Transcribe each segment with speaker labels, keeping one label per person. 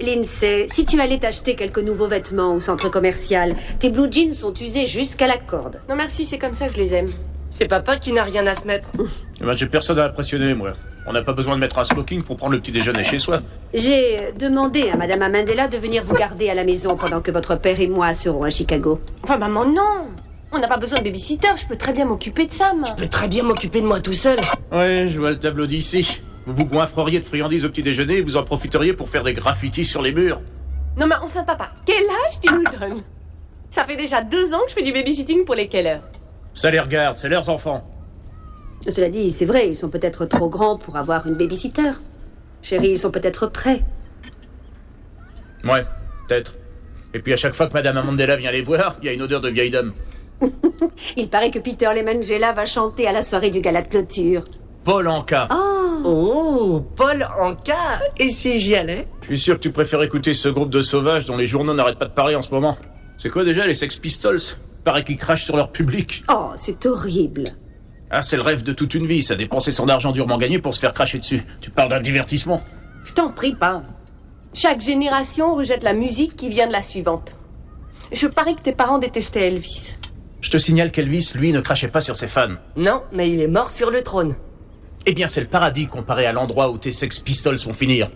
Speaker 1: Lindsay, si tu allais t'acheter quelques nouveaux vêtements au centre commercial, tes blue jeans sont usés jusqu'à la corde.
Speaker 2: Non merci, c'est comme ça que je les aime. C'est papa qui n'a rien à se mettre.
Speaker 3: Eh ben, j'ai personne à impressionner, moi. On n'a pas besoin de mettre un smoking pour prendre le petit déjeuner chez soi.
Speaker 1: J'ai demandé à Madame Amandela de venir vous garder à la maison pendant que votre père et moi serons à Chicago.
Speaker 2: Enfin maman, non. On n'a pas besoin de babysitter, je peux très bien m'occuper de Sam.
Speaker 4: Je peux très bien m'occuper de moi tout seul.
Speaker 3: Ouais, je vois le tableau d'ici. Vous vous goinfreriez de friandises au petit déjeuner et vous en profiteriez pour faire des graffitis sur les murs.
Speaker 2: Non mais enfin papa, quel âge tu nous donnes? Ça fait déjà 2 ans que je fais du babysitting pour les Keller.
Speaker 3: Ça les regarde, c'est leurs enfants.
Speaker 1: Cela dit, c'est vrai, ils sont peut-être trop grands pour avoir une babysitter. Chérie, ils sont peut-être prêts.
Speaker 3: Ouais, peut-être. Et puis à chaque fois que Madame Amandela vient les voir, il y a une odeur de vieille dame.
Speaker 1: Il paraît que Peter Lemangela va chanter à la soirée du gala de clôture.
Speaker 3: Paul Anka.
Speaker 4: Oh, Paul Anka. Et si j'y allais?
Speaker 3: Je suis sûr que tu préfères écouter ce groupe de sauvages dont les journaux n'arrêtent pas de parler en ce moment. C'est quoi déjà les Sex Pistols? Paraît qu'ils crachent sur leur public.
Speaker 1: Oh, c'est horrible.
Speaker 3: Ah, c'est le rêve de toute une vie, ça, dépenser son argent durement gagné pour se faire cracher dessus. Tu parles d'un divertissement?
Speaker 2: Je t'en prie pas. Chaque génération rejette la musique qui vient de la suivante. Je parie que tes parents détestaient Elvis.
Speaker 3: Je te signale qu'Elvis, lui, ne crachait pas sur ses fans.
Speaker 4: Non, mais il est mort sur le trône.
Speaker 3: Eh bien, c'est le paradis comparé à l'endroit où tes Sex Pistols vont finir.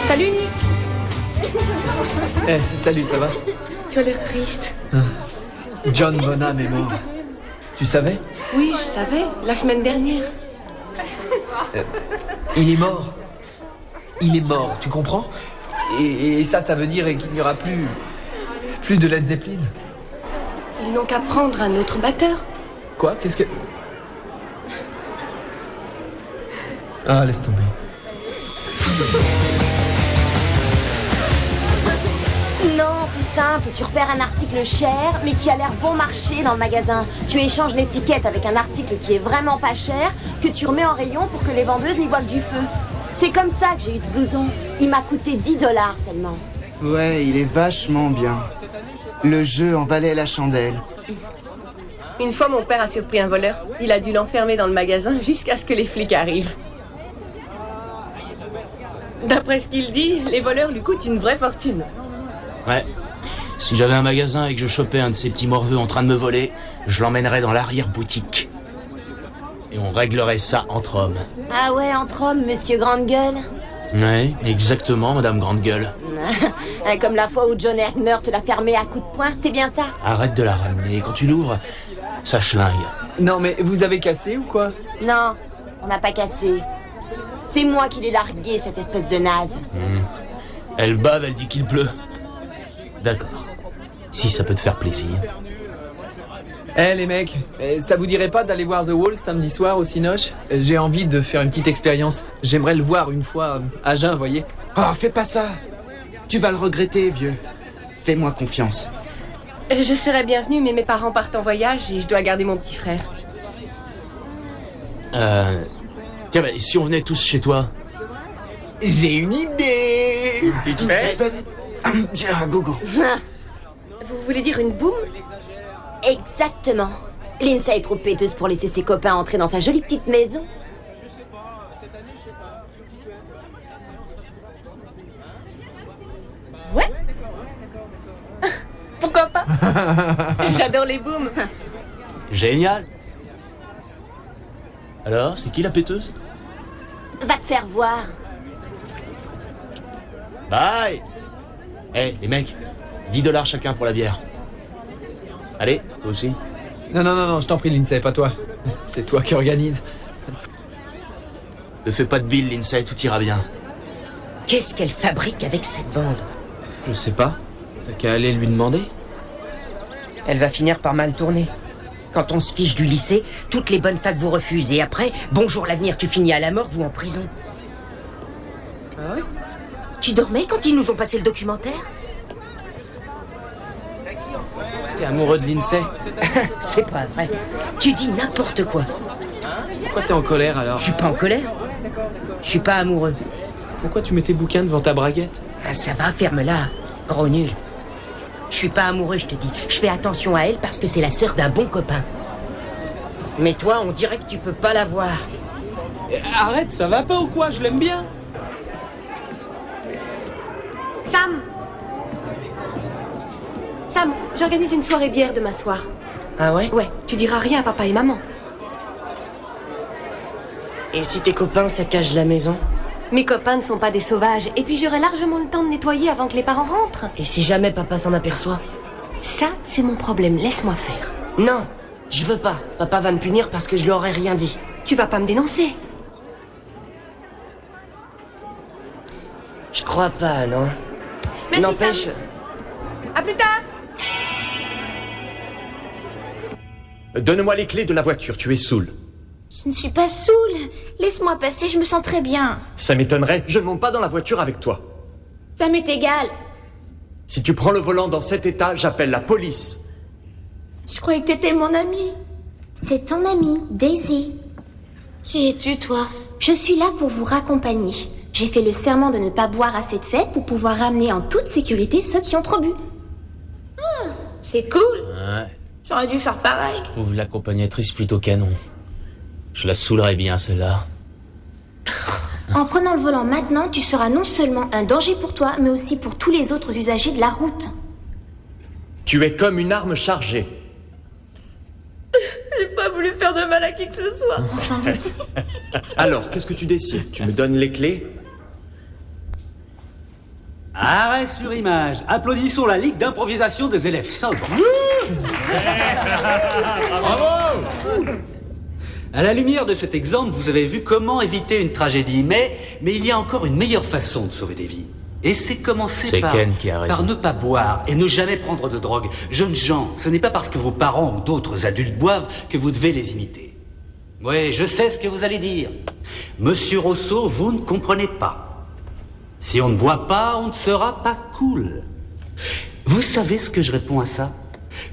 Speaker 2: Salut Nick.
Speaker 5: Salut, ça va?
Speaker 2: Tu as l'air triste.
Speaker 5: John Bonham est mort. Tu savais?
Speaker 2: Oui, je savais, la semaine dernière.
Speaker 5: Il est mort. Il est mort, tu comprends? Et ça veut dire qu'il n'y aura plus de Led Zeppelin.
Speaker 2: Ils n'ont qu'à prendre un autre batteur.
Speaker 5: Quoi? Qu'est-ce que... Ah, laisse tomber.
Speaker 6: Non, c'est simple, tu repères un article cher, mais qui a l'air bon marché dans le magasin. Tu échanges l'étiquette avec un article qui est vraiment pas cher, que tu remets en rayon pour que les vendeuses n'y voient que du feu. C'est comme ça que j'ai eu ce blouson. Il m'a coûté 10 $ seulement.
Speaker 7: Ouais, il est vachement bien. Le jeu en valait la chandelle.
Speaker 2: Une fois, mon père a surpris un voleur. Il a dû l'enfermer dans le magasin jusqu'à ce que les flics arrivent. D'après ce qu'il dit, les voleurs lui coûtent une vraie fortune.
Speaker 8: Ouais. Si j'avais un magasin et que je chopais un de ces petits morveux en train de me voler, je l'emmènerais dans l'arrière-boutique. Et on réglerait ça entre hommes.
Speaker 6: Ah ouais, entre hommes, monsieur Grande Gueule.
Speaker 8: Ouais, exactement, madame Grande Gueule.
Speaker 6: Comme la fois où John Ergner te l'a fermé à coups de poing, c'est bien ça?
Speaker 8: Arrête de la ramener. Quand tu l'ouvres, ça schlingue.
Speaker 5: Non, mais vous avez cassé ou quoi?
Speaker 6: Non, on n'a pas cassé. C'est moi qui l'ai largué, cette espèce de naze.
Speaker 8: Elle bave, elle dit qu'il pleut. D'accord. Si ça peut te faire plaisir.
Speaker 5: Les mecs, ça vous dirait pas d'aller voir The Wall samedi soir au Cinoche? J'ai envie de faire une petite expérience. J'aimerais le voir une fois à jeun, voyez.
Speaker 7: Oh, fais pas ça. Tu vas le regretter, vieux. Fais-moi confiance.
Speaker 2: Je serais bienvenue, mais mes parents partent en voyage et je dois garder mon petit frère.
Speaker 8: Tiens, bah, si on venait tous chez toi?
Speaker 5: J'ai une idée.
Speaker 3: Vite fait.
Speaker 7: Tiens, gogo.
Speaker 2: Vous voulez dire une boum?
Speaker 6: Exactement. Lindsay est trop péteuse pour laisser ses copains entrer dans sa jolie petite maison.
Speaker 2: Pourquoi pas? J'adore les booms.
Speaker 8: Génial. Alors, c'est qui la péteuse?
Speaker 6: Va te faire voir.
Speaker 8: Bye. Eh, les mecs, $10 chacun pour la bière. Allez, toi aussi.
Speaker 5: Non, je t'en prie, Lindsay, pas toi. C'est toi qui organise.
Speaker 8: Ne fais pas de bile, Lindsay, tout ira bien.
Speaker 4: Qu'est-ce qu'elle fabrique avec cette bande?
Speaker 5: Je sais pas. T'as qu'à aller lui demander.
Speaker 4: Elle va finir par mal tourner. Quand on se fiche du lycée, toutes les bonnes facs vous refusent. Et après, bonjour l'avenir, tu finis à la morgue ou en prison.
Speaker 5: Ah ouais?
Speaker 4: Tu dormais quand ils nous ont passé le documentaire?
Speaker 5: T'es amoureux de Lindsay?
Speaker 4: C'est pas vrai. Tu dis n'importe quoi.
Speaker 5: Pourquoi t'es en colère alors?
Speaker 4: Je suis pas en colère. Je suis pas amoureux.
Speaker 5: Pourquoi tu mets tes bouquins devant ta braguette?
Speaker 4: Ah, ça va, ferme-la, gros nul. Je suis pas amoureux, je te dis. Je fais attention à elle parce que c'est la sœur d'un bon copain. Mais toi, on dirait que tu peux pas la voir.
Speaker 5: Arrête, ça va pas ou quoi? Je l'aime bien.
Speaker 2: Sam, j'organise une soirée bière demain soir.
Speaker 4: Ah ouais?
Speaker 2: Ouais, tu diras rien à papa et maman.
Speaker 4: Et si tes copains saccagent la maison?
Speaker 2: Mes copains ne sont pas des sauvages, et puis j'aurai largement le temps de nettoyer avant que les parents rentrent.
Speaker 4: Et si jamais papa s'en aperçoit?
Speaker 2: Ça, c'est mon problème, laisse-moi faire.
Speaker 4: Non, je veux pas. Papa va me punir parce que je lui aurais rien dit.
Speaker 2: Tu vas pas me dénoncer.
Speaker 4: Je crois pas, non?
Speaker 2: Merci,
Speaker 4: N'empêche...
Speaker 2: Sam. À plus tard.
Speaker 9: Donne-moi les clés de la voiture, tu es saoul.
Speaker 10: Je ne suis pas saoule. Laisse-moi passer, je me sens très bien.
Speaker 9: Ça m'étonnerait, je ne monte pas dans la voiture avec toi.
Speaker 10: Ça m'est égal.
Speaker 9: Si tu prends le volant dans cet état, j'appelle la police.
Speaker 10: Je croyais que t'étais mon ami.
Speaker 6: C'est ton amie, Daisy.
Speaker 10: Qui es-tu, toi?
Speaker 6: Je suis là pour vous raccompagner. J'ai fait le serment de ne pas boire à cette fête pour pouvoir ramener en toute sécurité ceux qui ont trop bu.
Speaker 10: C'est cool.
Speaker 8: Ouais,
Speaker 10: J'aurais dû faire pareil.
Speaker 8: je trouve l'accompagnatrice plutôt canon. Je la saoulerais bien, celle-là.
Speaker 6: En prenant le volant maintenant, tu seras non seulement un danger pour toi, mais aussi pour tous les autres usagers de la route.
Speaker 9: Tu es comme une arme chargée.
Speaker 2: J'ai pas voulu faire de mal à qui que ce soit.
Speaker 6: On s'en doute.
Speaker 9: Alors, qu'est-ce que tu décides? Tu me donnes les clés?
Speaker 11: Arrêt sur image. Applaudissons la Ligue d'improvisation des élèves sobres.
Speaker 3: Bravo!
Speaker 11: À la lumière de cet exemple, vous avez vu comment éviter une tragédie. Mais il y a encore une meilleure façon de sauver des vies. Et c'est commencer
Speaker 8: C'est Ken qui a raison.
Speaker 11: par ne pas boire et ne jamais prendre de drogue. Jeunes gens, ce n'est pas parce que vos parents ou d'autres adultes boivent que vous devez les imiter. Oui, je sais ce que vous allez dire. Monsieur Rousseau, vous ne comprenez pas. Si on ne boit pas, on ne sera pas cool. Vous savez ce que je réponds à ça?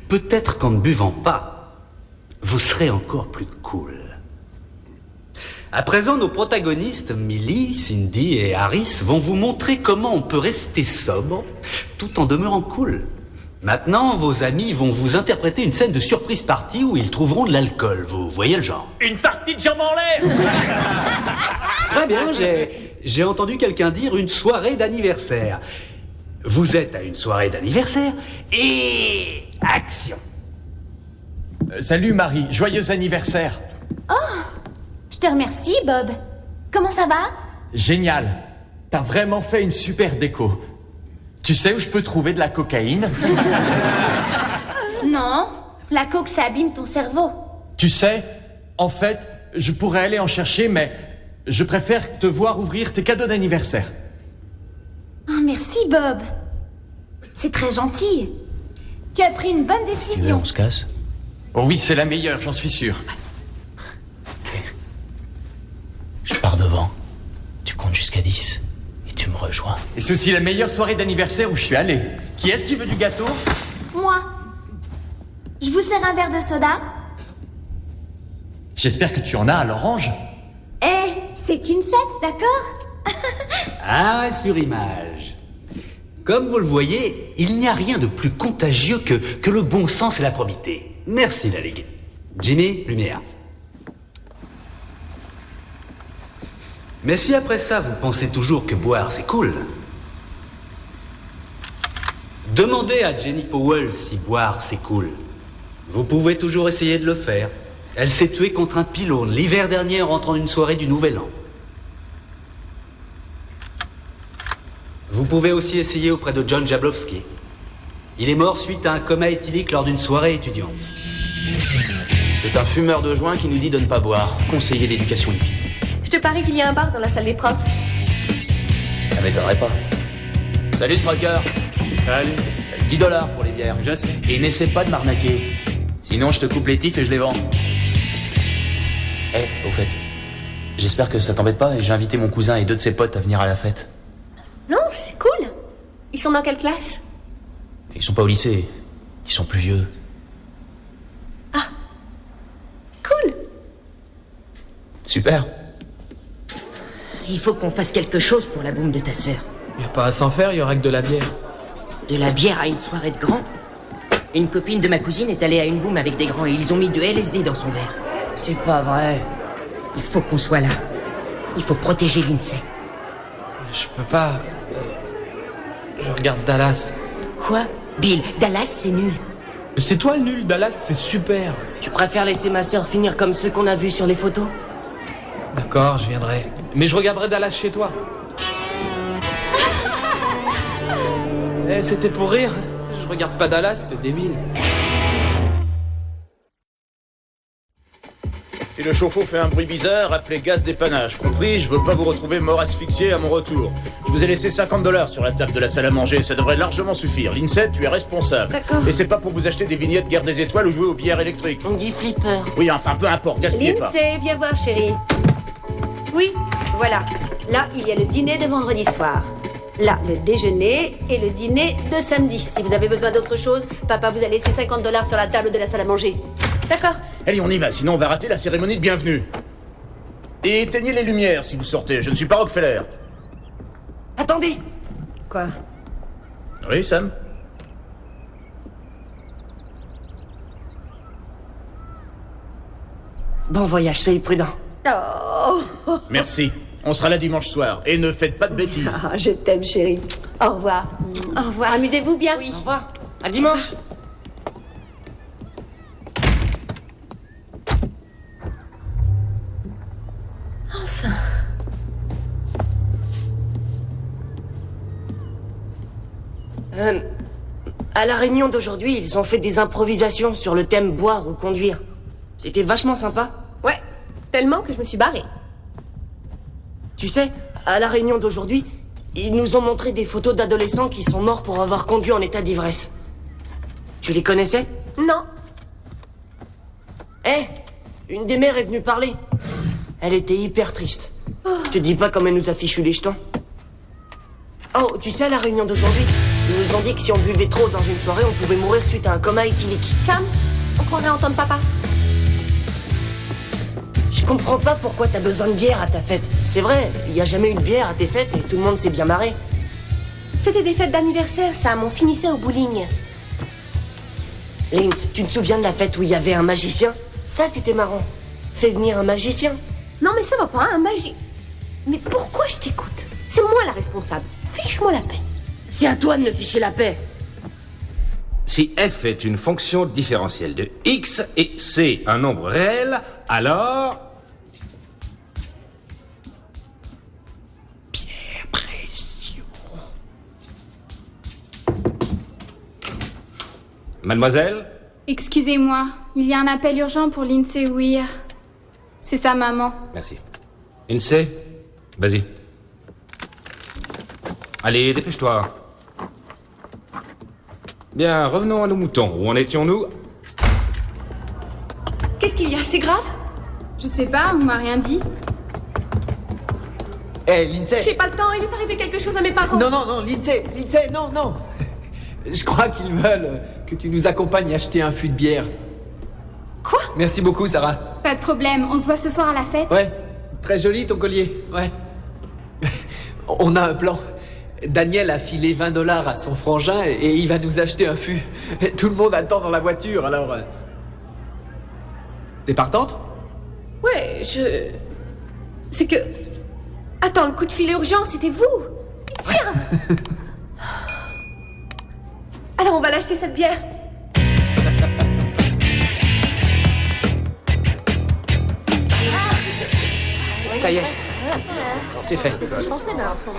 Speaker 11: Peut-être qu'en ne buvant pas, vous serez encore plus cool. À présent, nos protagonistes, Millie, Cindy et Harris, vont vous montrer comment on peut rester sobre tout en demeurant cool. Maintenant, vos amis vont vous interpréter une scène de surprise party où ils trouveront de l'alcool. Vous voyez le genre?
Speaker 3: Une partie de jambes en l'air!
Speaker 11: Très bien, j'ai entendu quelqu'un dire une soirée d'anniversaire. Vous êtes à une soirée d'anniversaire et... action!
Speaker 9: Salut Marie, joyeux anniversaire.
Speaker 10: Je te remercie, Bob. Comment ça va?
Speaker 9: Génial. T'as vraiment fait une super déco. Tu sais où je peux trouver de la cocaïne?
Speaker 10: Non, la coke, ça abîme ton cerveau.
Speaker 9: Tu sais, en fait, je pourrais aller en chercher, mais je préfère te voir ouvrir tes cadeaux d'anniversaire.
Speaker 10: Oh, merci, Bob. C'est très gentil. Tu as pris une bonne
Speaker 8: Tu veux,
Speaker 10: décision.
Speaker 8: on se casse?
Speaker 9: Oh oui, c'est la meilleure, j'en suis sûr.
Speaker 8: Ok. Je pars devant. Tu comptes jusqu'à 10. Et tu me rejoins.
Speaker 9: Et c'est aussi la meilleure soirée d'anniversaire où je suis allé. Qui est-ce qui veut du gâteau?
Speaker 10: Moi. Je vous sers un verre de soda?
Speaker 9: J'espère que tu en as à l'orange.
Speaker 10: Eh, c'est une fête, d'accord?
Speaker 11: Arrêt sur image. Comme vous le voyez, il n'y a rien de plus contagieux que le bon sens et la probité. Merci, la Ligue. Jimmy, lumière. Mais si après ça, vous pensez toujours que boire, c'est cool, Demandez à Jenny Powell si boire c'est cool. Vous pouvez toujours essayer de le faire. Elle s'est tuée contre un pylône l'hiver dernier en rentrant d'une soirée du Nouvel An. Vous pouvez aussi essayer auprès de John Jablowski. Il est mort suite à un coma éthylique lors d'une soirée étudiante.
Speaker 8: C'est un fumeur de joint qui nous dit de ne pas boire. Conseiller d'éducation hippie.
Speaker 2: Je te parie qu'il y a un bar dans la salle des profs.
Speaker 8: Ça m'étonnerait pas. Salut Stroker.
Speaker 3: Salut.
Speaker 8: 10 $ pour les bières.
Speaker 3: Je sais.
Speaker 8: Et n'essaie pas de m'arnaquer. Sinon, je te coupe les tifs et je les vends. Au fait, j'espère que ça t'embête pas et j'ai invité mon cousin et 2 de ses potes à venir à la fête.
Speaker 2: Non, c'est cool. Ils sont dans quelle classe?
Speaker 8: Ils sont pas au lycée. Ils sont plus vieux.
Speaker 2: Ah. Cool.
Speaker 8: Super.
Speaker 4: Il faut qu'on fasse quelque chose pour la boum de ta sœur.
Speaker 5: Y a pas à s'en faire, y aura que de la bière.
Speaker 4: De la bière à une soirée de grands? Une copine de ma cousine est allée à une boum avec des grands et ils ont mis de LSD dans son verre.
Speaker 12: C'est pas vrai.
Speaker 4: Il faut qu'on soit là. Il faut protéger Lindsay.
Speaker 5: Je peux pas... Je regarde Dallas.
Speaker 4: Quoi? Bill, Dallas, c'est nul.
Speaker 5: C'est toi le nul, Dallas, c'est super.
Speaker 12: Tu préfères laisser ma sœur finir comme ceux qu'on a vus sur les photos?
Speaker 5: D'accord, je viendrai. Mais je regarderai Dallas chez toi. C'était pour rire. Je regarde pas Dallas, c'est débile.
Speaker 3: Si le chauffe-eau fait un bruit bizarre, appelez gaz dépannage. Compris, je veux pas vous retrouver mort asphyxié à mon retour. Je vous ai laissé 50 $ sur la table de la salle à manger, ça devrait largement suffire. Lindsay, tu es responsable.
Speaker 2: D'accord.
Speaker 3: Et c'est pas pour vous acheter des vignettes Guerre des Étoiles ou jouer aux billards électriques.
Speaker 12: On dit flipper.
Speaker 3: Oui, enfin, peu importe, gaspillez pas.
Speaker 1: Lindsay, viens voir, chérie. Oui, voilà. Là, il y a le dîner de vendredi soir. Là, le déjeuner et le dîner de samedi. Si vous avez besoin d'autre chose, papa vous a laissé 50 $ sur la table de la salle à manger. D'accord?
Speaker 3: Allez, on y va, sinon on va rater la cérémonie de bienvenue. Et éteignez les lumières si vous sortez, je ne suis pas Rockefeller.
Speaker 12: Attendez.
Speaker 1: Quoi?
Speaker 3: Oui, Sam?
Speaker 12: Bon voyage, soyez prudent.
Speaker 1: Oh,
Speaker 3: Merci. On sera là dimanche soir. Et ne faites pas de bêtises.
Speaker 1: Ah, je t'aime, chérie. Au revoir. Au revoir. Amusez-vous bien.
Speaker 12: Au revoir. À dimanche.
Speaker 1: Enfin.
Speaker 12: À la réunion d'aujourd'hui, ils ont fait des improvisations sur le thème boire ou conduire. C'était vachement sympa.
Speaker 2: Ouais, tellement que je me suis barrée.
Speaker 12: Tu sais, à la réunion d'aujourd'hui, ils nous ont montré des photos d'adolescents qui sont morts pour avoir conduit en état d'ivresse. Tu les connaissais?
Speaker 2: Non.
Speaker 12: Une des mères est venue parler. Elle était hyper triste. Je te dis pas comme elle nous a fichu les jetons. Oh, tu sais, à la réunion d'aujourd'hui, ils nous ont dit que si on buvait trop dans une soirée, on pouvait mourir suite à un coma éthylique.
Speaker 2: Sam, on croirait entendre papa.
Speaker 12: Je comprends pas pourquoi t'as besoin de bière à ta fête. C'est vrai, il y a jamais eu de bière à tes fêtes et tout le monde s'est bien marré.
Speaker 2: C'était des fêtes d'anniversaire, Sam, on finissait au bowling.
Speaker 12: Linz, tu te souviens de la fête où il y avait un magicien? Ça, c'était marrant. Fais venir un magicien.
Speaker 2: Non mais ça va pas, un magie. Mais pourquoi je t'écoute? C'est moi la responsable. Fiche-moi la paix.
Speaker 12: C'est à toi de me ficher la paix.
Speaker 13: Si f est une fonction différentielle de x et c un nombre réel, alors...
Speaker 5: Pierre Pression.
Speaker 13: Mademoiselle?
Speaker 14: Excusez-moi, il y a un appel urgent pour Lindsay Weir. C'est sa maman.
Speaker 13: Merci. Lindsay, vas-y. Allez, dépêche-toi. Bien, revenons à nos moutons. Où en étions-nous?
Speaker 2: Qu'est-ce qu'il y a? C'est grave?
Speaker 14: Je sais pas, on m'a rien dit.
Speaker 5: Lindsay.
Speaker 2: J'ai pas le temps, il est arrivé quelque chose à mes parents.
Speaker 5: Non, Lindsay, non. Je crois qu'ils veulent que tu nous accompagnes acheter un fût de bière.
Speaker 2: Quoi?
Speaker 5: Merci beaucoup, Sarah.
Speaker 14: Pas de problème, on se voit ce soir à la fête.
Speaker 5: Ouais, très joli ton collier, ouais. On a un plan. Daniel a filé 20 $ à son frangin et il va nous acheter un fût. Tout le monde attend dans la voiture, alors... T'es partante?
Speaker 2: Ouais, c'est que... Attends, le coup de fil urgent, c'était vous. Viens. Allez, on va l'acheter cette bière.
Speaker 12: Ça y est, c'est fait.
Speaker 6: C'est ce que je pensais d'un enfant.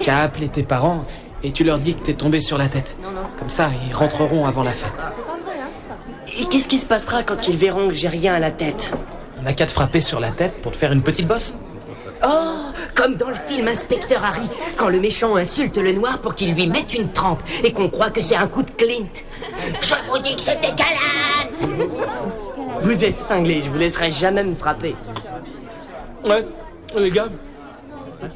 Speaker 12: Qu'à appeler tes parents et tu leur dis que t'es tombé sur la tête. Comme ça, ils rentreront avant la fête.
Speaker 4: Et qu'est-ce qui se passera quand ils verront que j'ai rien à la tête?
Speaker 12: On n'a qu'à te frapper sur la tête pour te faire une petite bosse.
Speaker 4: Oh, comme dans le film Inspecteur Harry, quand le méchant insulte le noir pour qu'il lui mette une trempe et qu'on croit que c'est un coup de Clint. Je vous dis que c'était Callan.
Speaker 12: Vous êtes cinglés, je vous laisserai jamais me frapper. Ouais, les gars,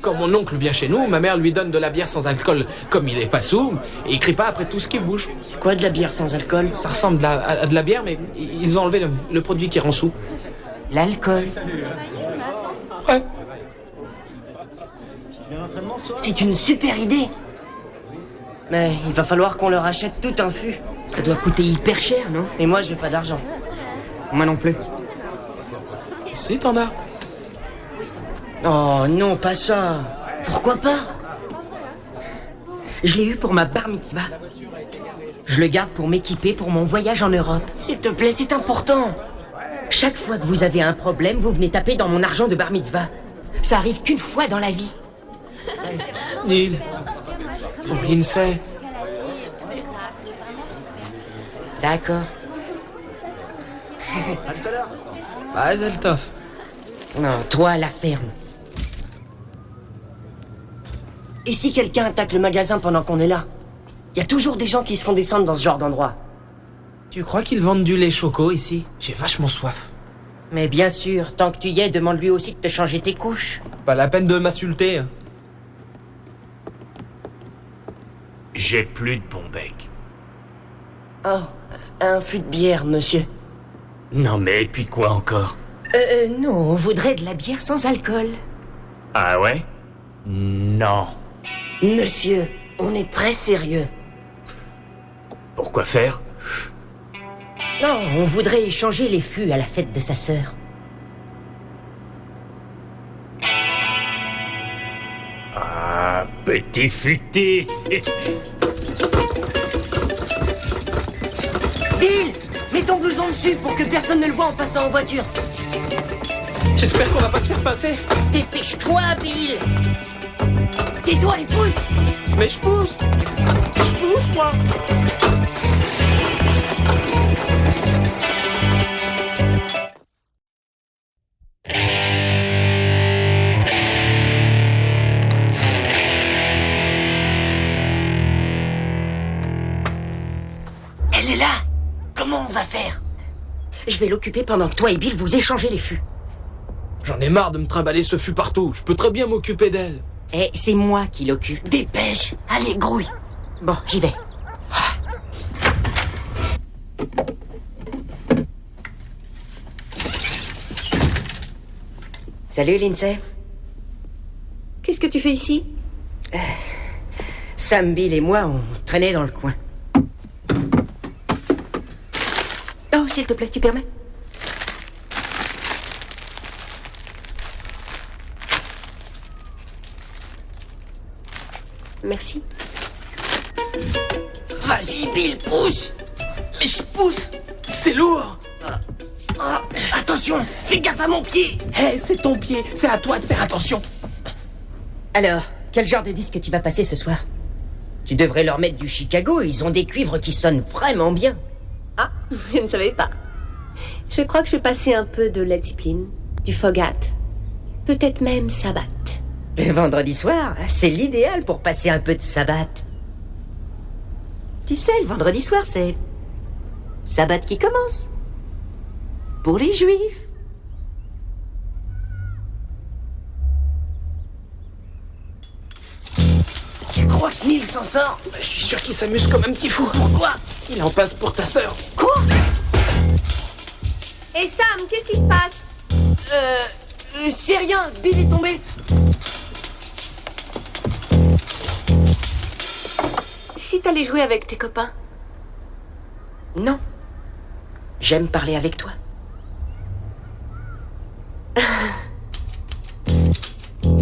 Speaker 12: quand mon oncle vient chez nous, ma mère lui donne de la bière sans alcool. Comme il est pas sourd, et il crie pas après tout ce qui bouge.
Speaker 4: C'est quoi de la bière sans alcool?
Speaker 12: Ça ressemble à de la bière, mais ils ont enlevé le produit qui rend sourd.
Speaker 4: L'alcool?
Speaker 12: Ouais.
Speaker 4: C'est une super idée. Mais il va falloir qu'on leur achète tout un fût. Ça doit coûter hyper cher, non? Et moi, j'ai pas d'argent.
Speaker 12: Moi non plus. Si, t'en as.
Speaker 4: Oh non, pas ça. Pourquoi pas? Je l'ai eu pour ma bar mitzvah. Je le garde pour m'équiper pour mon voyage en Europe. S'il te plaît, c'est important. Chaque fois que vous avez un problème, vous venez taper dans mon argent de bar mitzvah. Ça arrive qu'une fois dans la vie.
Speaker 12: Neil. Lindsay.
Speaker 4: D'accord.
Speaker 12: Ah, Deltoff.
Speaker 4: Non, toi, la ferme. Et si quelqu'un attaque le magasin pendant qu'on est là? Il y a toujours des gens qui se font descendre dans ce genre d'endroit.
Speaker 12: Tu crois qu'ils vendent du lait choco ici? J'ai vachement soif.
Speaker 4: Mais bien sûr, tant que tu y es, demande-lui aussi de te changer tes couches.
Speaker 12: Pas la peine de m'insulter.
Speaker 8: J'ai plus de bon bec.
Speaker 4: Oh, un fût de bière, monsieur.
Speaker 8: Non mais, et puis quoi encore?
Speaker 4: Non, on voudrait de la bière sans alcool.
Speaker 8: Ah ouais? Non.
Speaker 4: Monsieur, on est très sérieux.
Speaker 8: Pourquoi faire?
Speaker 4: Non, on voudrait échanger les fûts à la fête de sa sœur.
Speaker 8: Ah, petit futé.
Speaker 4: Bill, mets ton blouson dessus pour que personne ne le voit en passant en voiture.
Speaker 12: J'espère qu'on va pas se faire passer.
Speaker 4: Dépêche-toi, Bill. Tais-toi et pousse.
Speaker 12: Mais je pousse. Je pousse, moi.
Speaker 4: Elle est là. Comment on va faire? Je vais l'occuper pendant que toi et Bill vous échangez les fûts.
Speaker 12: J'en ai marre de me trimballer ce fût partout. Je peux très bien m'occuper d'elle.
Speaker 4: Eh, c'est moi qui l'occupe. Dépêche. Allez, grouille. Bon, j'y vais. Salut, Lindsay.
Speaker 2: Qu'est-ce que tu fais ici?
Speaker 4: Sam, Bill et moi, on traînait dans le coin. Oh, s'il te plaît, tu permets?
Speaker 2: Merci.
Speaker 4: Vas-y, Bill, pousse.
Speaker 12: Mais je pousse. C'est lourd.
Speaker 4: Attention, fais gaffe à mon pied.
Speaker 12: Hé, c'est ton pied. C'est à toi de faire attention.
Speaker 4: Alors, quel genre de disque tu vas passer ce soir? Tu devrais leur mettre du Chicago, ils ont des cuivres qui sonnent vraiment bien.
Speaker 2: Ah, je ne savais pas. Je crois que je vais passer un peu de Led Zeppelin, du Fogat, peut-être même Sabbath.
Speaker 4: Le vendredi soir, c'est l'idéal pour passer un peu de Sabbath. Tu sais, le vendredi soir, c'est Sabbath qui commence. Pour les Juifs. Tu crois que Neil s'en sort?
Speaker 12: Je suis sûr qu'il s'amuse comme un petit fou.
Speaker 4: Pourquoi?
Speaker 12: Il en passe pour ta sœur.
Speaker 4: Quoi?
Speaker 2: Et Sam, qu'est-ce qui se passe?
Speaker 4: C'est rien, Bill est tombé.
Speaker 2: Si t'allais jouer avec tes copains?
Speaker 4: Non. J'aime parler avec toi.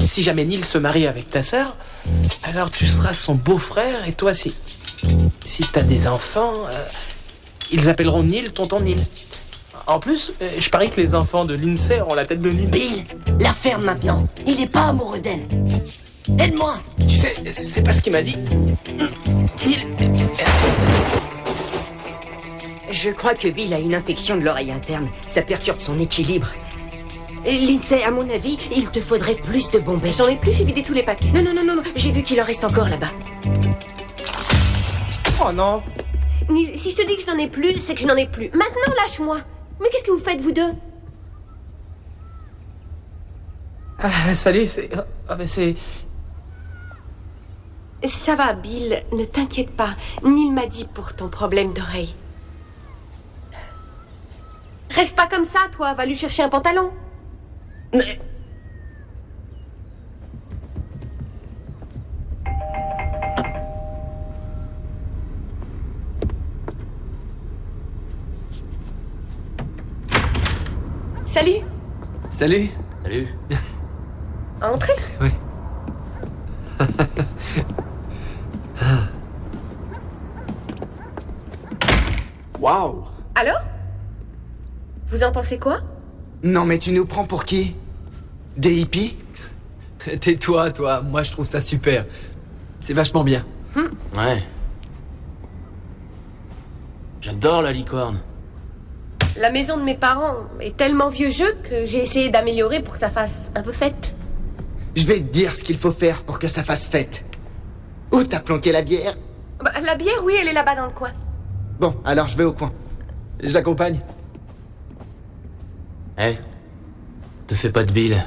Speaker 12: Si jamais Neil se marie avec ta sœur, alors tu seras son beau-frère et toi si
Speaker 15: si t'as des enfants, ils appelleront Neil tonton Neil. En plus, je parie que les enfants de Lindsay auront la tête de Neil.
Speaker 4: Bill, la ferme maintenant. Il est pas amoureux d'elle. Aide-moi.
Speaker 15: Tu sais, c'est pas ce qu'il m'a dit.
Speaker 4: Je crois que Bill a une infection de l'oreille interne. Ça perturbe son équilibre. Lindsay, à mon avis, il te faudrait plus de bombes.
Speaker 2: J'en ai plus, j'ai vidé tous les paquets.
Speaker 4: Non. J'ai vu qu'il en reste encore là-bas.
Speaker 15: Oh non.
Speaker 2: Neil, si je te dis que je n'en ai plus, c'est que je n'en ai plus. Maintenant, lâche-moi. Mais qu'est-ce que vous faites, vous deux?
Speaker 15: Ah, salut, c'est...
Speaker 2: Ça va, Bill, ne t'inquiète pas. Neil m'a dit pour ton problème d'oreille. Reste pas comme ça, toi. Va lui chercher un pantalon.
Speaker 4: Mais...
Speaker 2: Salut.
Speaker 5: Salut.
Speaker 8: Salut.
Speaker 2: Entrez.
Speaker 5: Oui. Waouh.
Speaker 2: Alors? Vous en pensez quoi?
Speaker 7: Non, mais tu nous prends pour qui? Des hippies?
Speaker 5: Tais-toi, toi. Moi, je trouve ça super. C'est vachement bien.
Speaker 8: Ouais. J'adore la licorne.
Speaker 2: La maison de mes parents est tellement vieux jeu que j'ai essayé d'améliorer pour que ça fasse un peu fête.
Speaker 7: Je vais te dire ce qu'il faut faire pour que ça fasse fête. Où t'as planqué la bière?
Speaker 2: Bah, la bière, oui, elle est là-bas dans le coin.
Speaker 7: Bon, alors je vais au coin.
Speaker 5: Je l'accompagne.
Speaker 8: Hé, te fais pas de bile.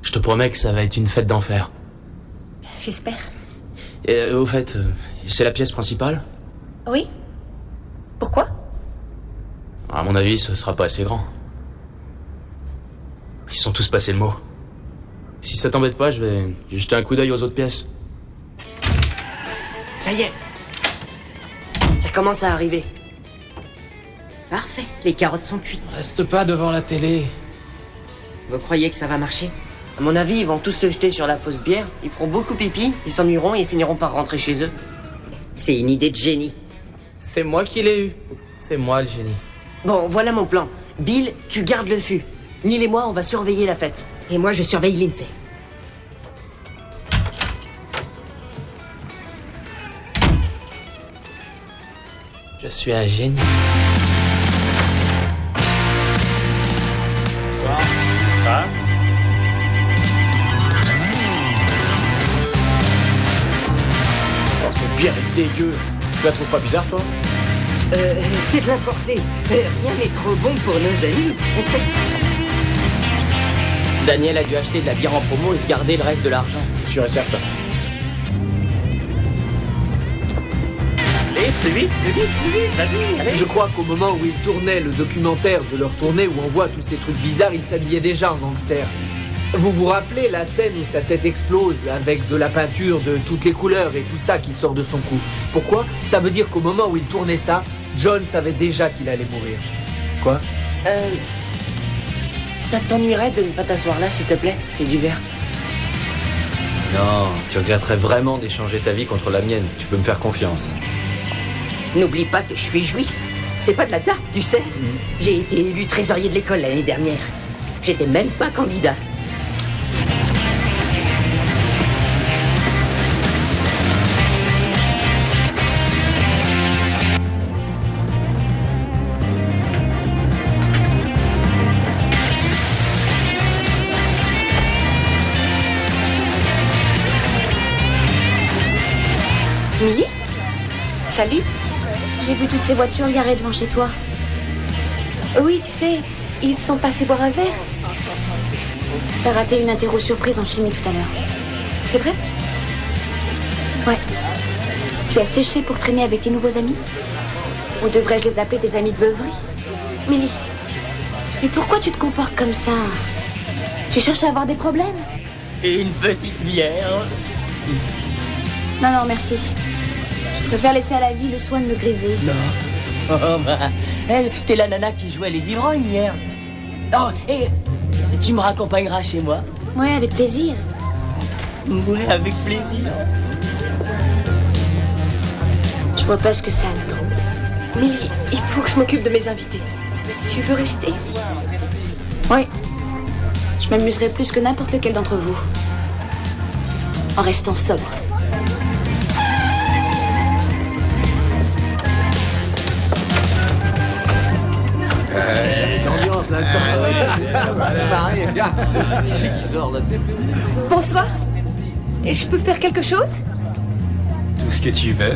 Speaker 8: Je te promets que ça va être une fête d'enfer.
Speaker 2: J'espère.
Speaker 8: Et au fait, c'est la pièce principale?
Speaker 2: Oui? Pourquoi?
Speaker 8: À mon avis, ce sera pas assez grand. Ils sont tous passés le mot. Si ça t'embête pas, je vais jeter un coup d'œil aux autres pièces.
Speaker 4: Ça y est. Ça commence à arriver. Parfait, les carottes sont cuites.
Speaker 15: Reste pas devant la télé.
Speaker 4: Vous croyez que ça va marcher?
Speaker 12: À mon avis, ils vont tous se jeter sur la fausse bière, ils feront beaucoup pipi, ils s'ennuieront et ils finiront par rentrer chez eux.
Speaker 4: C'est une idée de génie.
Speaker 15: C'est moi qui l'ai eu. C'est moi le génie.
Speaker 12: Bon, voilà mon plan. Bill, tu gardes le fût. Neil et moi, on va surveiller la fête.
Speaker 4: Et moi, je surveille Lindsay.
Speaker 15: Je suis un génie.
Speaker 3: Bonsoir. Ah. Oh, cette bière est dégueu. Tu la trouves pas bizarre, toi?
Speaker 4: C'est de l'importer. Rien n'est trop bon pour nos amis.
Speaker 12: Daniel a dû acheter de la bière en promo et se garder le reste de l'argent.
Speaker 3: Sûr et certain.
Speaker 12: Allez, plus vite, vas-y, allez.
Speaker 5: Je crois qu'au moment où ils tournaient le documentaire de leur tournée où on voit tous ces trucs bizarres, ils s'habillaient déjà en gangster. Vous vous rappelez la scène où sa tête explose avec de la peinture de toutes les couleurs et tout ça qui sort de son cou? Pourquoi? Ça veut dire qu'au moment où il tournait ça, John savait déjà qu'il allait mourir. Quoi?
Speaker 12: Ça t'ennuierait de ne pas t'asseoir là, s'il te plaît? C'est du verre.
Speaker 16: Non, tu regretterais vraiment d'échanger ta vie contre la mienne. Tu peux me faire confiance.
Speaker 4: N'oublie pas que je suis juif. C'est pas de la tarte, tu sais. J'ai été élu trésorier de l'école l'année dernière. J'étais même pas candidat.
Speaker 2: Millie? Salut.
Speaker 10: J'ai vu toutes ces voitures garées devant chez toi.
Speaker 2: Oui, tu sais, ils sont passés boire un verre.
Speaker 10: T'as raté une interro surprise en chimie tout à l'heure.
Speaker 2: C'est vrai?
Speaker 10: Ouais. Tu as séché pour traîner avec tes nouveaux amis? Ou devrais-je les appeler tes amis de beuverie?
Speaker 2: Millie.
Speaker 10: Mais pourquoi tu te comportes comme ça? Tu cherches à avoir des problèmes?
Speaker 12: Et une petite bière.
Speaker 10: Non, merci. Je préfère laisser à la vie le soin de me griser.
Speaker 12: Non. Oh, bah, hey, t'es la nana qui jouait les ivrognes hier. Oh, et tu me raccompagneras chez moi?
Speaker 10: Ouais, avec plaisir.
Speaker 12: Ouais, avec plaisir.
Speaker 10: Je vois pas ce que ça attend.
Speaker 2: Millie, il faut que je m'occupe de mes invités. Tu veux rester?
Speaker 10: Oui. Je m'amuserai plus que n'importe lequel d'entre vous. En restant sobre.
Speaker 5: L'ambiance là-dedans, c'est pareil. Qui sort là?
Speaker 2: Bonsoir. Et je peux faire quelque chose?
Speaker 17: Tout ce que tu veux.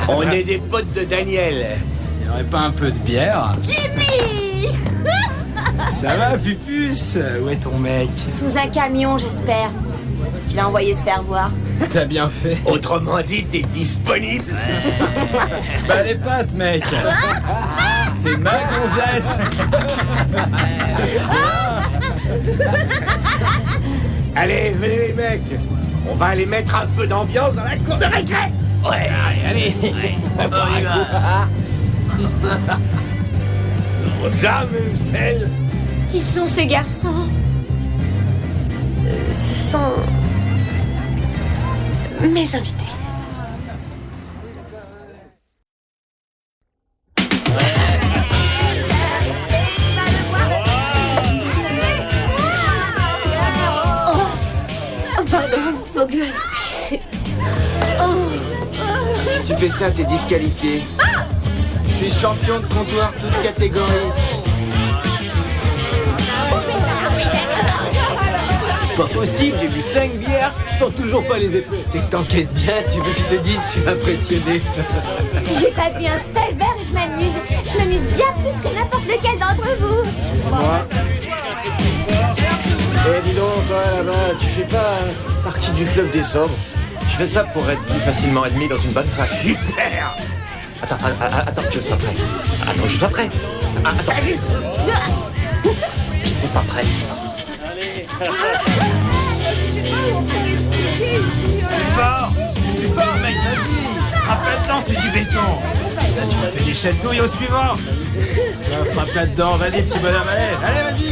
Speaker 18: On est des potes de Daniel.
Speaker 17: Il n'y aurait pas un peu de bière?
Speaker 6: Jimmy!
Speaker 17: Ça va, Pupus? Où est ton mec?
Speaker 6: Sous un camion, j'espère. Je l'ai envoyé se faire voir.
Speaker 17: T'as bien fait.
Speaker 18: Autrement dit, t'es disponible.
Speaker 17: Bah les pattes, mec. C'est ma gonzesse.
Speaker 18: Allez, venez les mecs. On va aller mettre un peu d'ambiance dans la cour de récré. Ouais, allez. On y va. Bonsoir, Mumsel.
Speaker 10: Qui sont ces garçons?
Speaker 2: Ce sont mes invités.
Speaker 6: Oh, pardon, faut que j'aille pisser.
Speaker 5: Si tu fais ça, t'es disqualifié. Je suis champion de comptoir toute catégorie.
Speaker 18: Pas possible, j'ai bu 5 bières, je sens toujours pas les effets.
Speaker 5: C'est que t'encaisses bien, tu veux que je te dise, je suis impressionné.
Speaker 6: J'ai pas bu un seul verre et je m'amuse. Je m'amuse bien plus que n'importe lequel d'entre vous.
Speaker 5: Moi. Eh dis donc, toi là-bas, tu fais pas partie du club des sobres?
Speaker 7: Je fais ça pour être plus facilement admis dans une bonne fac.
Speaker 18: Super.
Speaker 7: Attends, que je sois prêt. Attends, que je sois prêt. Attends.
Speaker 18: Vas-y.
Speaker 7: J'étais pas prêt.
Speaker 17: Plus fort, mec, vas-y. Frappe là-dedans, c'est du béton. Là, tu me fais des chatouilles au suivant. Là, frappe là-dedans, vas-y, petit bonhomme, allez, vas-y.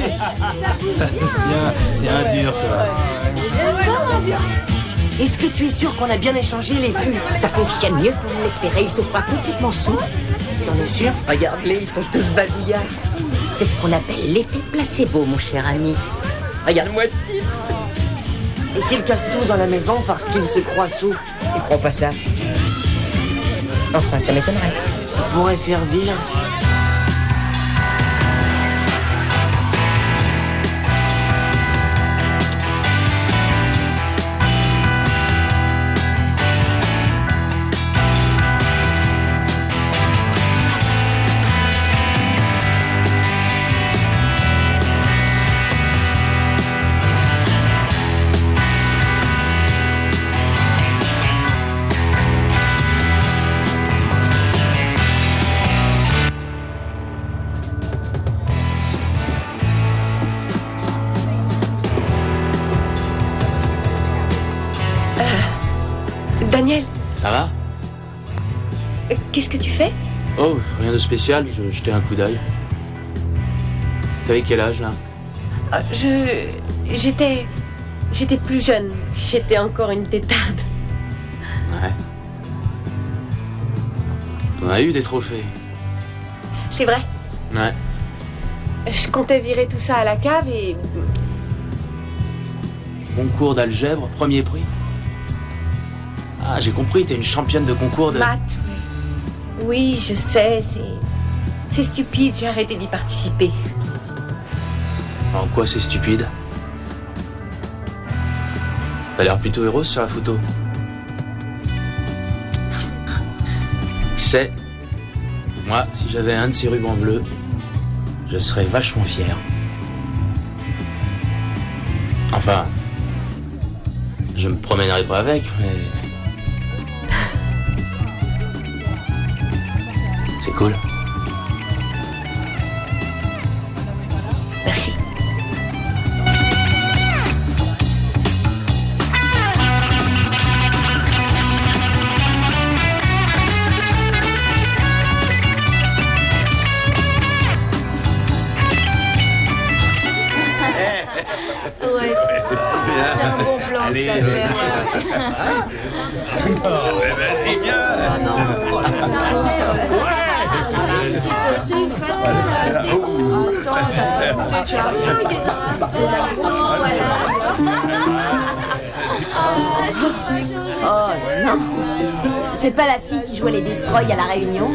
Speaker 17: Bien, t'es un dur, toi.
Speaker 4: Est-ce que tu es sûr qu'on a bien échangé les fûts?
Speaker 19: Ça fonctionne mieux que vous l'espérez, ils sont pas complètement sourds.
Speaker 4: T'en es sûr?
Speaker 19: Regarde-les, ils sont tous bazouillards. C'est ce qu'on appelle l'effet placebo, mon cher ami. Regarde-moi ce type.
Speaker 4: Et s'il casse tout dans la maison parce qu'il se croit sous?
Speaker 19: Ils feront pas ça. Enfin, ça m'étonnerait.
Speaker 4: Ça pourrait faire vilain. Daniel,
Speaker 8: Ça va?
Speaker 2: qu'est-ce que tu fais?
Speaker 8: Oh, rien de spécial, je jetais un coup d'œil. T'avais quel âge, là?
Speaker 2: J'étais plus jeune. J'étais encore une tétarde.
Speaker 8: Ouais. T'en as eu des trophées.
Speaker 2: C'est vrai.
Speaker 8: Ouais.
Speaker 2: Je comptais virer tout ça à la cave et...
Speaker 8: Concours d'algèbre, premier prix. Ah, j'ai compris, t'es une championne de concours de...
Speaker 2: Maths, oui. Oui, je sais, c'est stupide, j'ai arrêté d'y participer.
Speaker 8: En quoi c'est stupide? T'as l'air plutôt heureuse sur la photo. Tu sais, moi, si j'avais un de ces rubans bleus, je serais vachement fier. Enfin, je me promènerais pas avec, mais... C'est cool.
Speaker 2: Merci. Ouais, c'est un bon plan,
Speaker 13: Allez.
Speaker 2: cette affaire.
Speaker 13: Vas-y, viens.
Speaker 2: Tu te suis fatigué. Attends, tu as c'est la grosse
Speaker 6: Oh non. C'est pas la fille qui jouait les Destroy à la Réunion?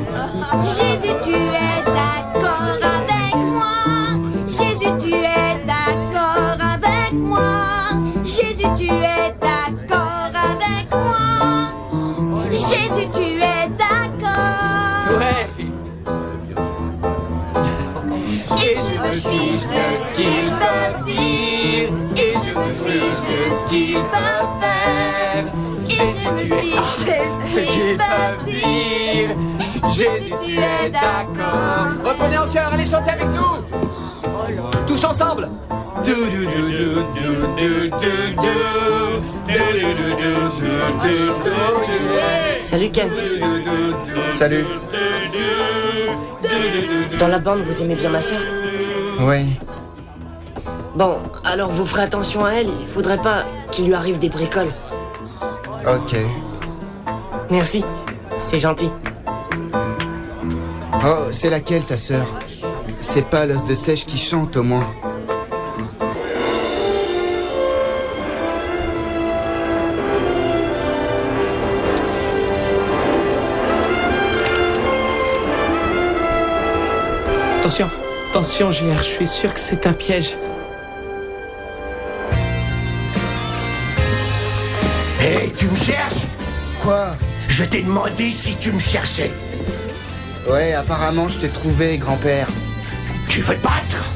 Speaker 20: Jésus, tu es d'accord avec moi. Jésus, tu es d'accord avec moi. Jésus, tu es d'accord avec moi. Jésus, tu es d'accord.
Speaker 5: Ouais.
Speaker 20: Et je me fiche de ce qu'ils peuvent dire. Et je me fiche de ce qu'ils peuvent faire. Et je me fiche de ce qu'ils peuvent dire.
Speaker 5: Jésus, tu es d'accord. Reprenez en chœur, allez chanter avec nous. Tous ensemble.
Speaker 12: Salut Ken.
Speaker 7: Salut.
Speaker 12: Dans la bande, vous aimez bien ma sœur?
Speaker 7: Ouais.
Speaker 12: Bon, alors vous ferez attention à elle, il faudrait pas qu'il lui arrive des bricoles.
Speaker 7: Ok.
Speaker 12: Merci, c'est gentil.
Speaker 7: Oh, c'est laquelle ta sœur? C'est pas l'os de sèche qui chante au moins.
Speaker 15: Attention, attention, JR, je suis sûr que c'est un piège.
Speaker 18: Hé, tu me cherches?
Speaker 7: Quoi?
Speaker 18: Je t'ai demandé si tu me cherchais.
Speaker 7: Ouais, apparemment je t'ai trouvé, grand-père.
Speaker 18: Tu veux te battre?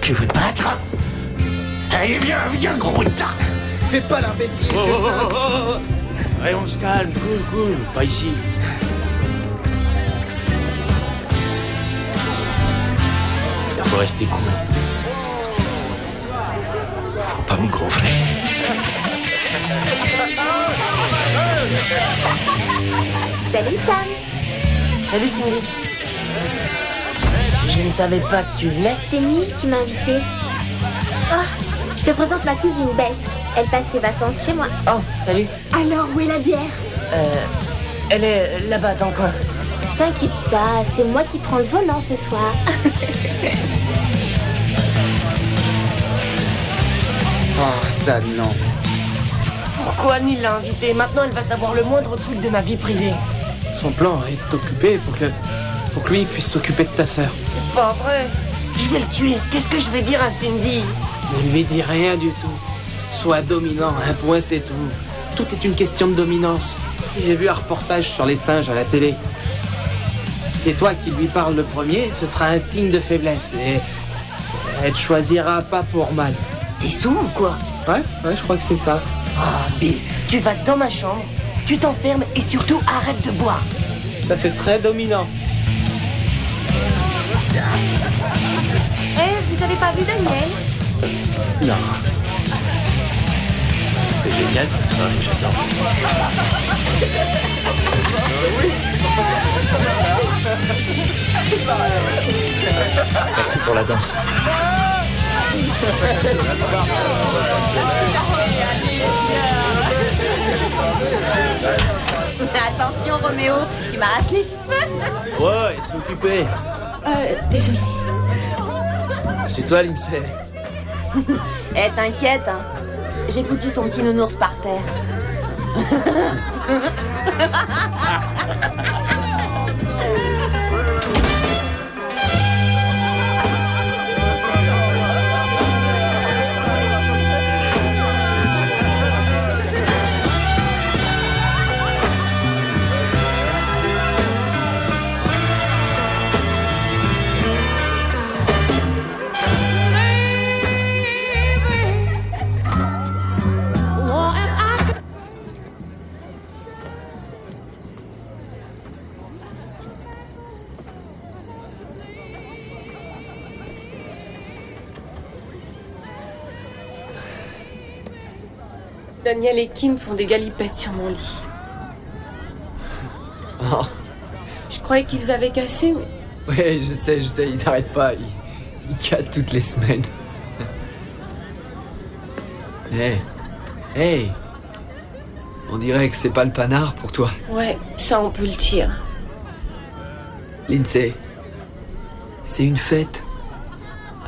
Speaker 18: Tu veux te battre? Allez, viens, gros tas.
Speaker 7: Fais pas l'imbécile,
Speaker 8: Allez, on se calme, cool, pas ici. Il faut rester cool.
Speaker 18: Faut pas me gonfler.
Speaker 10: Salut Sam.
Speaker 12: Salut Cindy. Je ne savais pas que tu venais.
Speaker 10: C'est Neil qui m'a invité. Oh, je te présente ma cousine Bess. Elle passe ses vacances chez moi.
Speaker 12: Oh, salut.
Speaker 10: Alors, où est la bière?
Speaker 12: Elle est là-bas dans le coin.
Speaker 10: T'inquiète pas, c'est moi qui prends le volant ce soir.
Speaker 7: Oh, ça non.
Speaker 12: Pourquoi Neil l'a invitée? Maintenant, elle va savoir le moindre truc de ma vie privée.
Speaker 15: Son plan est de t'occuper pour que lui puisse s'occuper de ta sœur.
Speaker 12: C'est pas vrai. Je vais le tuer. Qu'est-ce que je vais dire à Cindy?
Speaker 15: Ne lui dis rien du tout. Sois dominant, un point c'est tout. Tout est une question de dominance. J'ai vu un reportage sur les singes à la télé. Si c'est toi qui lui parles le premier, ce sera un signe de faiblesse et elle te choisira pas pour mal.
Speaker 12: T'es sourd ou quoi?
Speaker 15: Ouais, je crois que c'est ça.
Speaker 12: Oh, Bill, tu vas dans ma chambre, tu t'enfermes et surtout arrête de boire.
Speaker 15: Ça c'est très dominant.
Speaker 10: Vous avez pas vu Daniel?
Speaker 8: Non. C'est génial cette soirée, j'adore. Merci pour la danse.
Speaker 6: Attention Roméo, tu m'arraches les cheveux.
Speaker 8: Ouais, c'est occupé.
Speaker 6: Désolé.
Speaker 8: C'est toi, Lindsay.
Speaker 6: Eh, t'inquiète, hein. J'ai foutu ton petit nounours par terre.
Speaker 2: Daniel et Kim font des galipettes sur mon lit.
Speaker 5: Oh.
Speaker 2: Je croyais qu'ils avaient cassé, mais...
Speaker 5: Ouais, je sais, ils arrêtent pas. Ils cassent toutes les semaines. Hey. On dirait que c'est pas le panard pour toi.
Speaker 2: Ouais, ça on peut le dire.
Speaker 5: Lindsay, c'est une fête.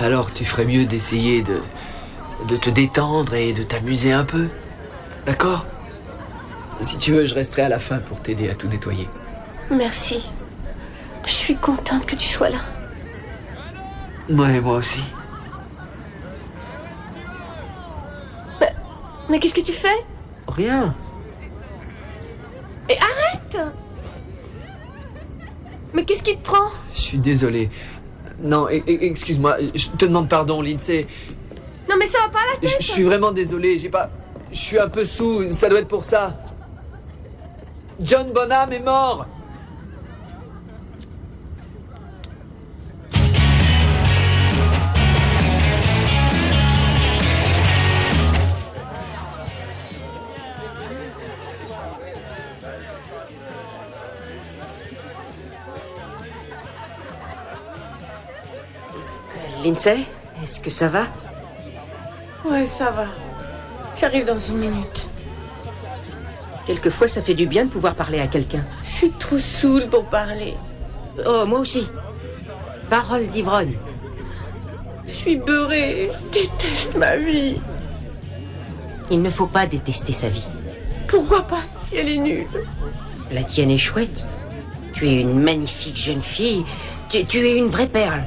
Speaker 5: Alors tu ferais mieux d'essayer de te détendre et de t'amuser un peu. D'accord? Si tu veux, je resterai à la fin pour t'aider à tout nettoyer.
Speaker 2: Merci. Je suis contente que tu sois là.
Speaker 5: Ouais, moi aussi.
Speaker 2: Mais qu'est-ce que tu fais?
Speaker 5: Rien.
Speaker 2: Et arrête! Mais qu'est-ce qui te prend?
Speaker 5: Je suis désolé. Non, excuse-moi, je te demande pardon, Lindsay.
Speaker 2: Non mais ça va pas à la tête!
Speaker 5: Je suis vraiment désolé, je suis un peu saoul, ça doit être pour ça. John Bonham est mort!
Speaker 4: Lindsay, est-ce que ça va?
Speaker 2: Ouais, ça va. J'arrive dans une minute.
Speaker 4: Quelquefois, ça fait du bien de pouvoir parler à quelqu'un.
Speaker 2: Je suis trop saoule pour parler.
Speaker 4: Oh, moi aussi. Parole d'ivrogne.
Speaker 2: Je suis beurrée. Je déteste ma vie.
Speaker 4: Il ne faut pas détester sa vie.
Speaker 2: Pourquoi pas, si elle est nulle?
Speaker 4: La tienne est chouette. Tu es une magnifique jeune fille. Tu es une vraie perle.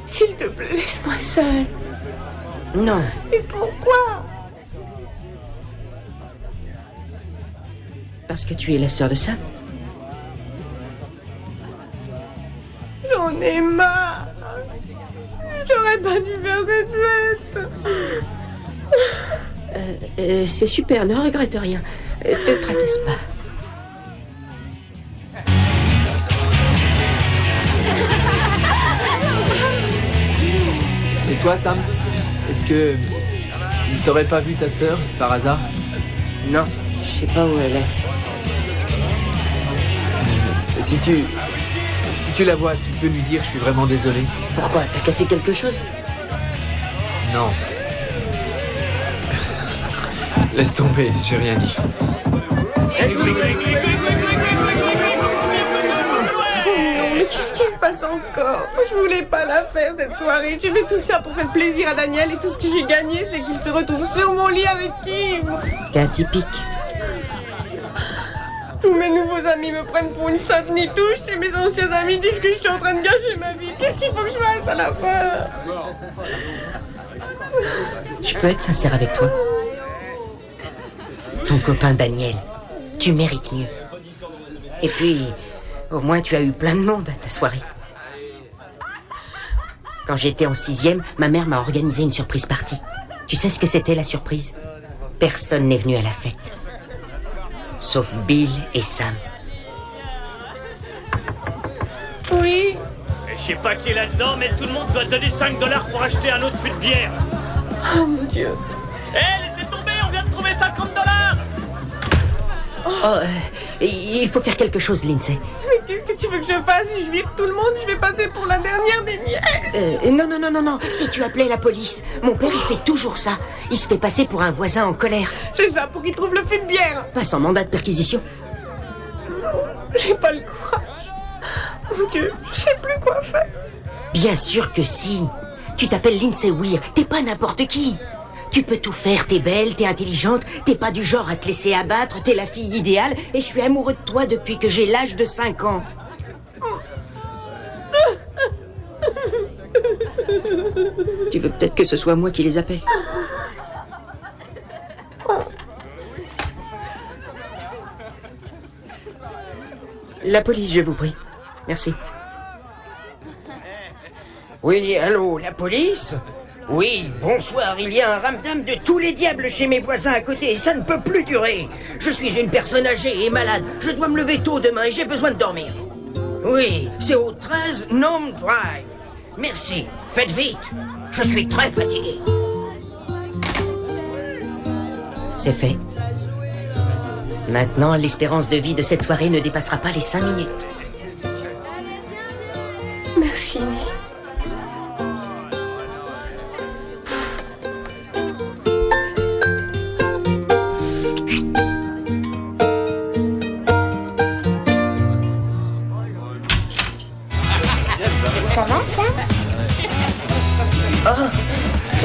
Speaker 2: S'il te plaît, laisse-moi seule.
Speaker 4: Non.
Speaker 2: Mais pourquoi?
Speaker 4: Parce que tu es la sœur de Sam.
Speaker 2: J'en ai marre. J'aurais pas dû faire cette fête.
Speaker 4: C'est super, ne regrette rien. Te tracasse pas.
Speaker 5: C'est toi, Sam? Est-ce que... il t'aurait pas vu ta sœur, par hasard?
Speaker 12: Non, je sais pas où elle est.
Speaker 5: Si tu la vois, tu peux lui dire je suis vraiment désolé.
Speaker 4: Pourquoi? T'as cassé quelque chose?
Speaker 5: Non. Laisse tomber, j'ai rien dit.
Speaker 2: Mais qu'est-ce qui se passe encore? Je voulais pas la faire cette soirée. J'ai fait tout ça pour faire plaisir à Daniel et tout ce que j'ai gagné, c'est qu'il se retrouve sur mon lit avec Kim.
Speaker 4: Cas typique.
Speaker 2: Tous mes nouveaux amis me prennent pour une sotte ni touche et mes anciens amis disent que je suis en train de gâcher ma vie. Qu'est-ce qu'il faut que je fasse à la fin?
Speaker 4: Je peux être sincère avec toi. Ton copain Daniel, tu mérites mieux. Et puis, au moins tu as eu plein de monde à ta soirée. Quand j'étais en 6e, ma mère m'a organisé une surprise party. Tu sais ce que c'était la surprise? Personne n'est venu à la fête. Sauf Bill et Sam.
Speaker 2: Oui.
Speaker 21: Je sais pas qui est là-dedans, mais tout le monde doit donner 5 $ pour acheter un autre fût de bière.
Speaker 2: Oh mon Dieu.
Speaker 21: Hé, laissez tomber, on vient de trouver 50 $.
Speaker 4: Oh, il faut faire quelque chose, Lindsay.
Speaker 2: Mais qu'est-ce que tu veux que je fasse? Si je vire tout le monde, je vais passer pour la dernière des niaises.
Speaker 4: Non. Si tu appelais la police, mon père, il fait toujours ça. Il se fait passer pour un voisin en colère.
Speaker 2: C'est ça, pour qu'il trouve le fût de bière.
Speaker 4: Pas sans mandat de perquisition.
Speaker 2: Non, j'ai pas le courage. Mon Dieu, je sais plus quoi faire.
Speaker 4: Bien sûr que si. Tu t'appelles Lindsay Weir, t'es pas n'importe qui. Tu peux tout faire, t'es belle, t'es intelligente, t'es pas du genre à te laisser abattre, t'es la fille idéale et je suis amoureux de toi depuis que j'ai l'âge de 5 ans. Tu veux peut-être que ce soit moi qui les appelle? La police, je vous prie. Merci.
Speaker 19: Oui, allô, la police? Oui, bonsoir, il y a un ramdam de tous les diables chez mes voisins à côté et ça ne peut plus durer. Je suis une personne âgée et malade, je dois me lever tôt demain et j'ai besoin de dormir. Oui, c'est au 13 Gnome Drive. Merci, faites vite, je suis très fatigué.
Speaker 4: C'est fait. Maintenant, l'espérance de vie de cette soirée ne dépassera pas les 5 minutes.
Speaker 2: Merci, Neil.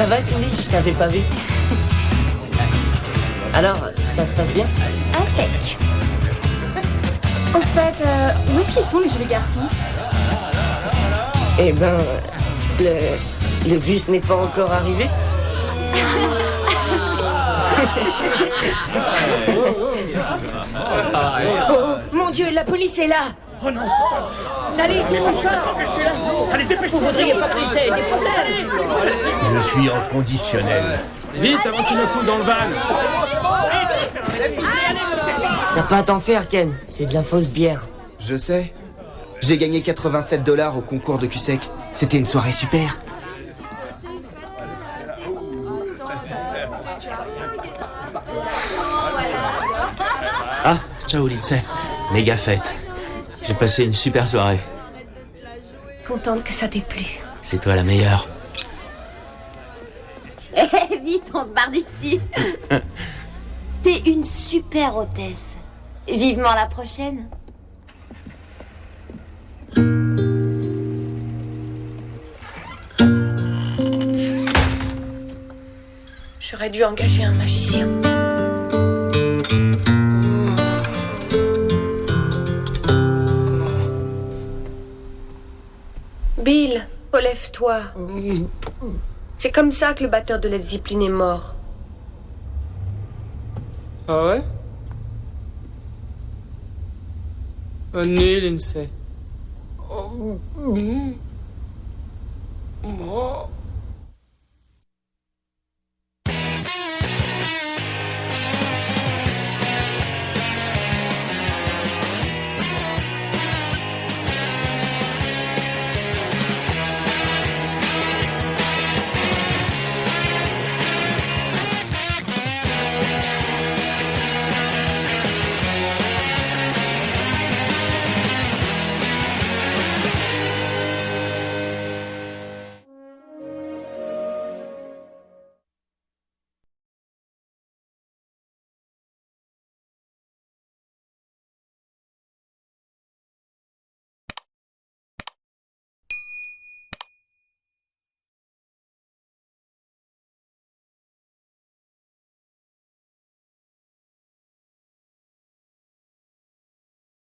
Speaker 12: Ça va, Cindy? Je t'avais pas vu. Alors, ça se passe bien?
Speaker 10: Impec.
Speaker 14: Au fait, où est-ce qu'ils sont les jolis garçons?
Speaker 12: Eh ben, le bus n'est pas encore arrivé.
Speaker 19: Oh, mon Dieu, la police est là.
Speaker 21: Oh non.
Speaker 19: Allez, tout le monde sort.
Speaker 21: Allez, dépêche-toi.
Speaker 19: Vous voudriez pas que Lindsay ait des problèmes?
Speaker 8: Je suis en conditionnel.
Speaker 17: Vite, avant qu'il me foute dans le van.
Speaker 12: T'as pas à t'en faire, Ken. C'est de la fausse bière.
Speaker 7: Je sais. J'ai gagné $87 au concours de cul-sec. C'était une soirée super.
Speaker 8: Ah, ciao Lindsay. Méga fête. J'ai passé une super soirée.
Speaker 6: Contente que ça t'ait plu.
Speaker 8: C'est toi la meilleure.
Speaker 6: Eh, vite, on se barre d'ici. T'es une super hôtesse. Vivement la prochaine.
Speaker 2: J'aurais dû engager un magicien. Bill, relève-toi. C'est comme ça que le batteur de Led Zeppelin est mort.
Speaker 15: Ah ouais? Bonne nuit, Lindsay. Oh.